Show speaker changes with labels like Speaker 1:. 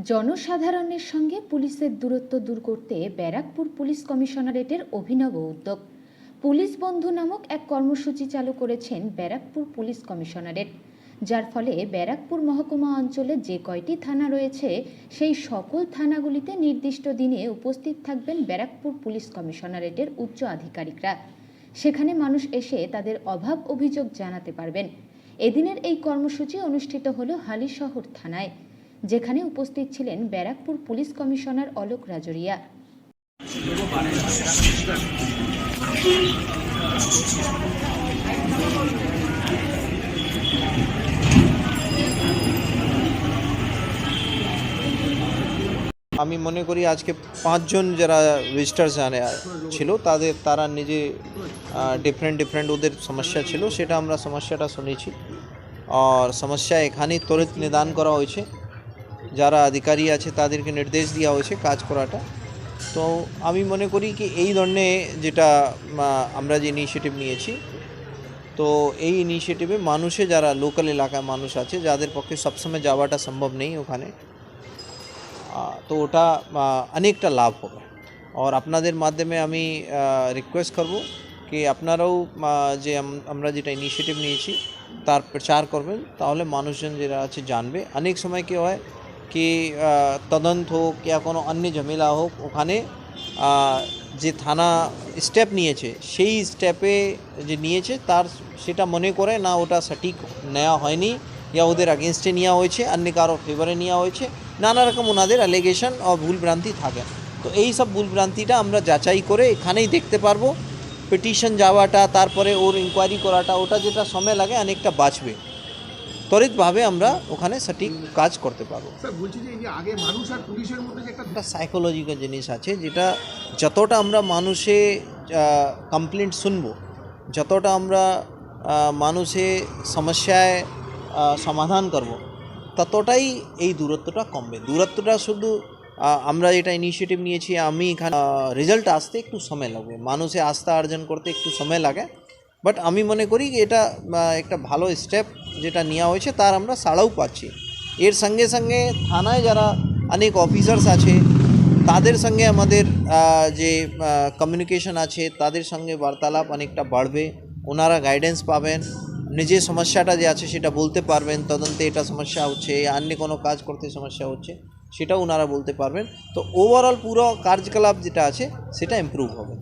Speaker 1: জনসাধারণের সঙ্গে পুলিশের দূরত্ব দূর করতে ব্যারাকপুর পুলিশ কমিশনারেটের অভিনব উদ্যোগ। পুলিশ বন্ধু নামক এক কর্মসূচি চালু করেছেন ব্যারাকপুর পুলিশ কমিশনারেট, যার ফলে ব্যারাকপুর মহকুমা অঞ্চলে যে কয়টি থানা রয়েছে সেই সকল থানাগুলিতে নির্দিষ্ট দিনে উপস্থিত থাকবেন ব্যারাকপুর পুলিশ কমিশনারেটের উচ্চ আধিকারিকরা। সেখানে মানুষ এসে তাদের অভাব অভিযোগ জানাতে পারবেন। এদিনের এই কর্মসূচি অনুষ্ঠিত হলো হালিশহর থানায়, যেখানে উপস্থিত ছিলেন ব্যারাকপুর পুলিশ কমিশনার অলোক রাজরিয়া।
Speaker 2: আমি মনে করি আজকে 5 জন যারা ভিজিটার্স ছিল তারা নিজে ডিফারেন্ট ওদের সমস্যা ছিল, সেটা আমরা সমস্যাটা শুনেছি আর সমস্যা এখানেই ত্বরিত নিদান করা হয়েছে। যারা আধিকারী আছে তাদেরকে নির্দেশ দেওয়া হয়েছে কাজ করাটা। তো আমি মনে করি কি এই ধরনের যেটা আমরা যে ইনিশিয়েটিভ নিয়েছি, তো এই ইনিশিয়েটিভে মানুষে যারা লোকাল এলাকায় মানুষ আছে যাদের পক্ষে সবসময় যাওয়াটা সম্ভব নেই ওখানে, তো ওটা অনেকটা লাভ হবে। আর আপনাদের মাধ্যমে আমি রিকোয়েস্ট করব কি আপনারাও যে আমরা যেটা ইনিশিয়েটিভ নিয়েছি তার প্রচার করবেন, তাহলে মানুষজন যারা আছে জানবে। অনেক সময় কি হয় কি তদন্ত হোক या কোনো অন্য ঝামেলা হোক, ওখানে যে থানা স্টেপ নিয়েছে সেই স্টেপে যে নিয়েছে তার সেটা মনে করে না ওটা সঠিক নেওয়া হয়নি, या ওদের अगेंस्टे নেওয়া হয়েছে, অন্য কারো ফেভারে নেওয়া হয়েছে, নানা রকম ওনাদের অ্যালিগেশন ও ভুলভ্রান্তি থাকে। তো এই সব ভুলভ্রান্তিটা আমরা যাচাই করে এখানেই দেখতে পারবো। পিটিশন যাওয়াটা, তারপরে ওর ইনকোয়ারি করাটা, ওটা যেটা সময় লাগে অনেকটা বাঁচবে। ত্বরিতভাবে আমরা ওখানে সঠিক কাজ করতে পারবো।
Speaker 3: স্যার বলছি যে এই যে আগে মানুষ আর পুলিশের মধ্যে যে
Speaker 2: একটা সাইকোলজিক্যাল জিনিস আছে, যেটা যতটা আমরা মানুষে কমপ্লেন্ট শুনবো, যতটা আমরা মানুষে সমস্যায় সমাধান করব, ততটাই এই দূরত্বটা কমবে। দূরত্বটা শুধু আমরা যেটা ইনিশিয়েটিভ নিয়েছি, আমি এখানে রেজাল্ট আসতে একটু সময় লাগবে, মানুষে আস্থা অর্জন করতে একটু সময় লাগে, বাট আমি মনে করি এটা একটা ভালো স্টেপ যেটা নেওয়া হয়েছে তার আমরা সাড়াও পাচ্ছি। এর সঙ্গে সঙ্গে থানায় যারা অনেক অফিসার্স আছে তাদের সঙ্গে আমাদের যে কমিউনিকেশন আছে, তাদের সঙ্গে বার্তালাপ অনেকটা বাড়বে। ওনারা গাইডেন্স পাবেন, নিজের সমস্যাটা যে আছে সেটা বলতে পারবেন, তদন্তে এটা সমস্যা হচ্ছে, অন্য কোনো কাজ করতে সমস্যা হচ্ছে সেটাও ওনারা বলতে পারবেন। তো ওভারঅল পুরো কার্যকলাপ যেটা আছে সেটা ইমপ্রুভ হবে।